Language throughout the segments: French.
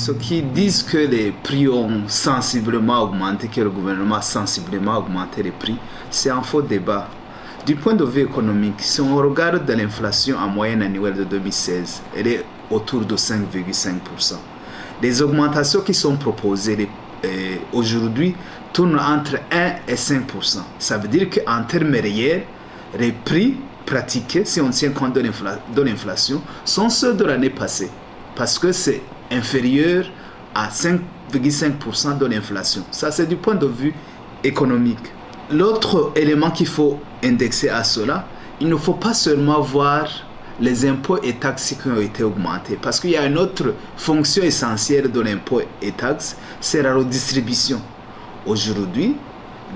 ceux qui disent que les prix ont sensiblement augmenté, que le gouvernement a sensiblement augmenté les prix, c'est un faux débat. Du point de vue économique, si on regarde l'inflation en moyenne annuelle de 2016, elle est autour de 5,5%. Les augmentations qui sont proposées aujourd'hui tournent entre 1 et 5%. Ça veut dire qu'en termes réels, les prix pratiqués, si on tient compte de l'inflation, sont ceux de l'année passée, parce que c'est inférieur à 5,5% de l'inflation. Ça, c'est du point de vue économique. L'autre élément qu'il faut indexer à cela, il ne faut pas seulement voir les impôts et taxes qui ont été augmentés, parce qu'il y a une autre fonction essentielle de l'impôt et taxes, c'est la redistribution. Aujourd'hui,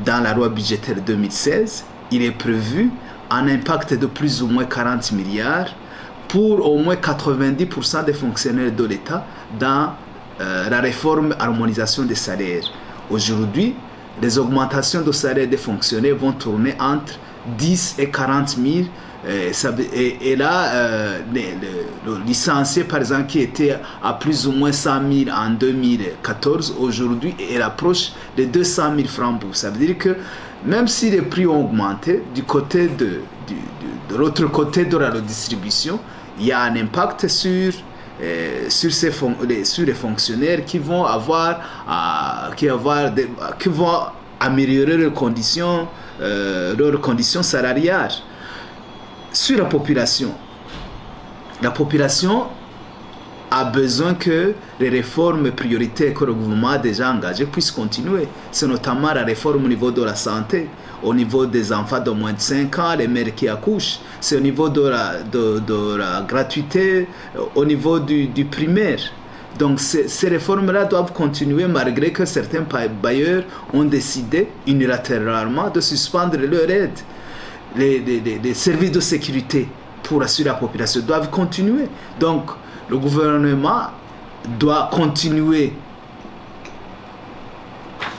dans la loi budgétaire 2016, il est prévu un impact de plus ou moins 40 milliards pour au moins 90% des fonctionnaires de l'État dans la réforme harmonisation des salaires. Aujourd'hui, les augmentations de salaire des fonctionnaires vont tourner entre 10 et 40 000. Et là, le licencié, par exemple, qui était à plus ou moins 100 000 en 2014, aujourd'hui, il approche de 200 000 francs. Ça veut dire que même si les prix ont augmenté, de l'autre côté de la redistribution, il y a un impact sur les fonctionnaires qui vont améliorer leurs conditions salariales. Sur la population a besoin que les réformes prioritaires que le gouvernement a déjà engagées puissent continuer. C'est notamment la réforme au niveau de la santé, au niveau des enfants de moins de 5 ans, les mères qui accouchent. C'est au niveau de la gratuité, au niveau du primaire. Donc ces réformes-là doivent continuer malgré que certains bailleurs ont décidé unilatéralement de suspendre leur aide. Les services de sécurité pour assurer la population doivent continuer. Donc, le gouvernement doit continuer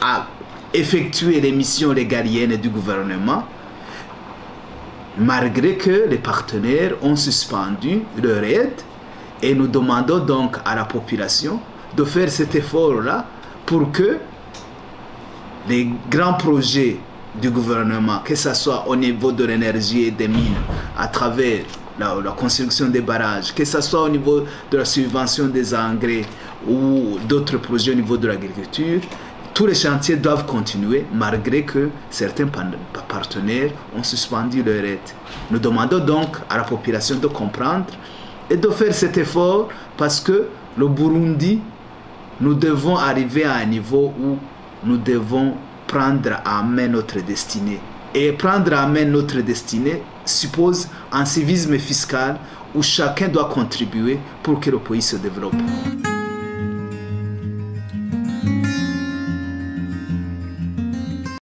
à effectuer les missions régaliennes du gouvernement, malgré que les partenaires ont suspendu leur aide. Et nous demandons donc à la population de faire cet effort-là pour que les grands projets du gouvernement, que ce soit au niveau de l'énergie et des mines, à travers la construction des barrages, que ce soit au niveau de la subvention des engrais ou d'autres projets au niveau de l'agriculture, tous les chantiers doivent continuer malgré que certains partenaires ont suspendu leur aide. Nous demandons donc à la population de comprendre et de faire cet effort parce que le Burundi, nous devons arriver à un niveau où nous devons prendre en main notre destinée. Et prendre en main notre destinée suppose un civisme fiscal où chacun doit contribuer pour que le pays se développe.